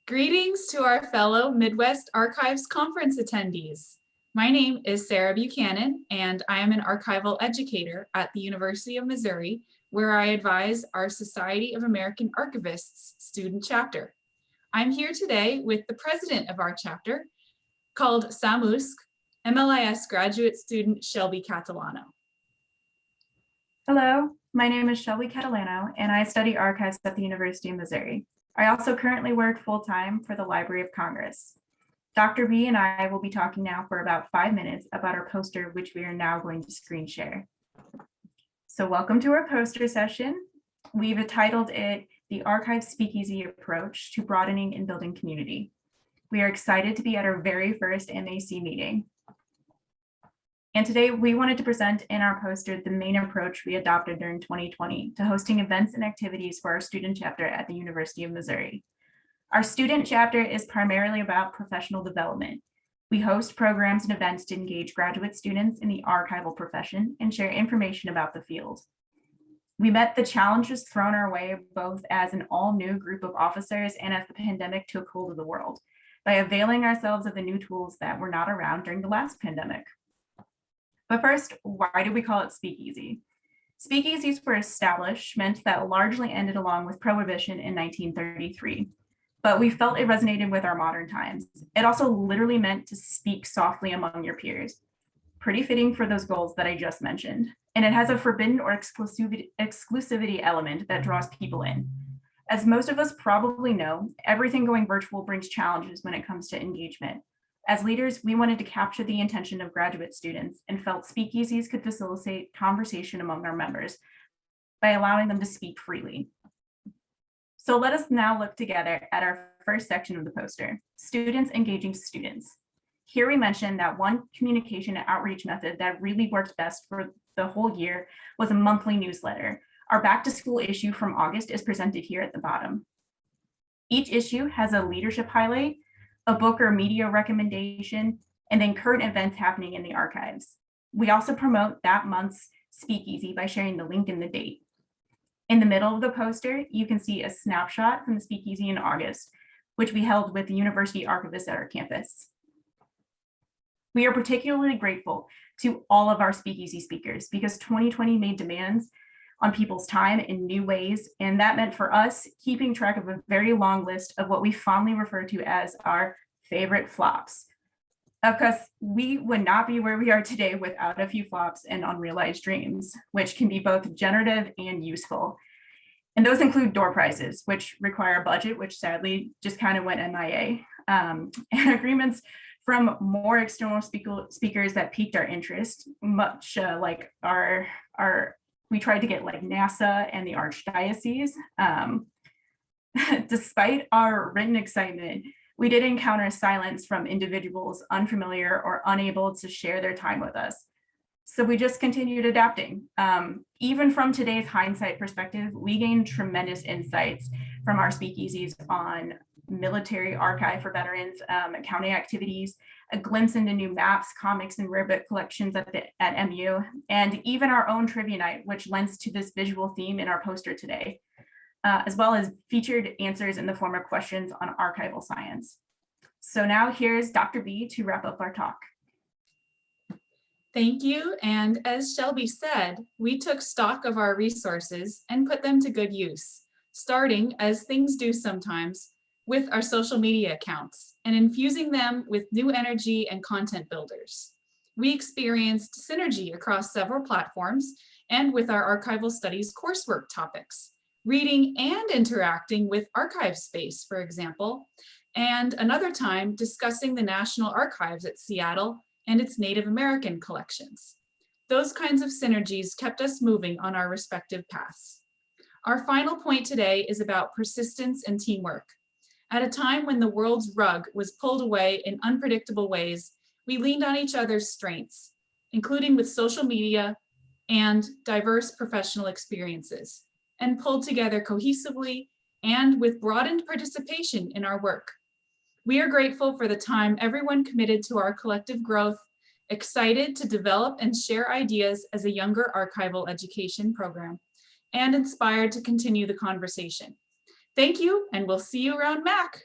Greetings to our fellow Midwest Archives Conference attendees. My name is Sarah Buchanan, and I am an archival educator at the University of Missouri, where I advise our Society of American Archivists Student Chapter. I'm here today with the president of our chapter, called SAMUSC, MLIS graduate student Shelby Catalano. Hello, my name is Shelby Catalano, and I study archives at the University of Missouri. I also currently work full-time for the Library of Congress. Dr. B and I will be talking now for about 5 minutes about our poster, which we are now going to screen share. So welcome to our poster session. We've titled it The Archive Speakeasy Approach to Broadening and Building Community. We are excited to be at our very first MAC meeting. And today we wanted to present in our poster the main approach we adopted during 2020 to hosting events and activities for our student chapter at the University of Missouri. Our student chapter is primarily about professional development. We host programs and events to engage graduate students in the archival profession and share information about the field. We met the challenges thrown our way both as an all-new group of officers and as the pandemic took hold of the world by availing ourselves of the new tools that were not around during the last pandemic. But first, why do we call it Speakeasy? Speakeasies were establishments that largely ended along with Prohibition in 1933, but we felt it resonated with our modern times. It also literally meant to speak softly among your peers. Pretty fitting for those goals that I just mentioned. And it has a forbidden or exclusivity element that draws people in. As most of us probably know, everything going virtual brings challenges when it comes to engagement. As leaders, we wanted to capture the intention of graduate students and felt speakeasies could facilitate conversation among our members by allowing them to speak freely. So let us now look together at our first section of the poster, students engaging students. Here we mentioned that one communication and outreach method that really worked best for the whole year was a monthly newsletter. Our back to school issue from August is presented here at the bottom. Each issue has a leadership highlight, a book or media recommendation, and then current events happening in the archives. We also promote that month's Speakeasy by sharing the link and the date. In the middle of the poster, you can see a snapshot from the Speakeasy in August, which we held with the university archivists at our campus. We are particularly grateful to all of our Speakeasy speakers because 2020 made demands on people's time in new ways. And that meant for us keeping track of a very long list of what we fondly refer to as our favorite flops. Of course, we would not be where we are today without a few flops and unrealized dreams, which can be both generative and useful. And those include door prizes, which require a budget, which sadly just kind of went MIA, and agreements from more external speakers that piqued our interest, much like we tried to get like NASA and the Archdiocese. Despite our written excitement, we did encounter silence from individuals unfamiliar or unable to share their time with us. So we just continued adapting. Even from today's hindsight perspective, we gained tremendous insights from our speakeasies on military archive for veterans, accounting activities, a glimpse into new maps, comics, and rare book collections at MU, and even our own trivia night, which lends to this visual theme in our poster today, as well as featured answers in the form of questions on archival science. So now here's Dr. B to wrap up our talk. Thank you. And as Shelby said, we took stock of our resources and put them to good use, starting, as things do sometimes, with our social media accounts and infusing them with new energy and content builders. We experienced synergy across several platforms and with our archival studies coursework topics, reading and interacting with archive space, for example, and another time discussing the National Archives at Seattle and its Native American collections. Those kinds of synergies kept us moving on our respective paths. Our final point today is about persistence and teamwork. At a time when the world's rug was pulled away in unpredictable ways, we leaned on each other's strengths, including with social media and diverse professional experiences, and pulled together cohesively and with broadened participation in our work. We are grateful for the time everyone committed to our collective growth, excited to develop and share ideas as a younger archival education program, and inspired to continue the conversation. Thank you, and we'll see you around MAC.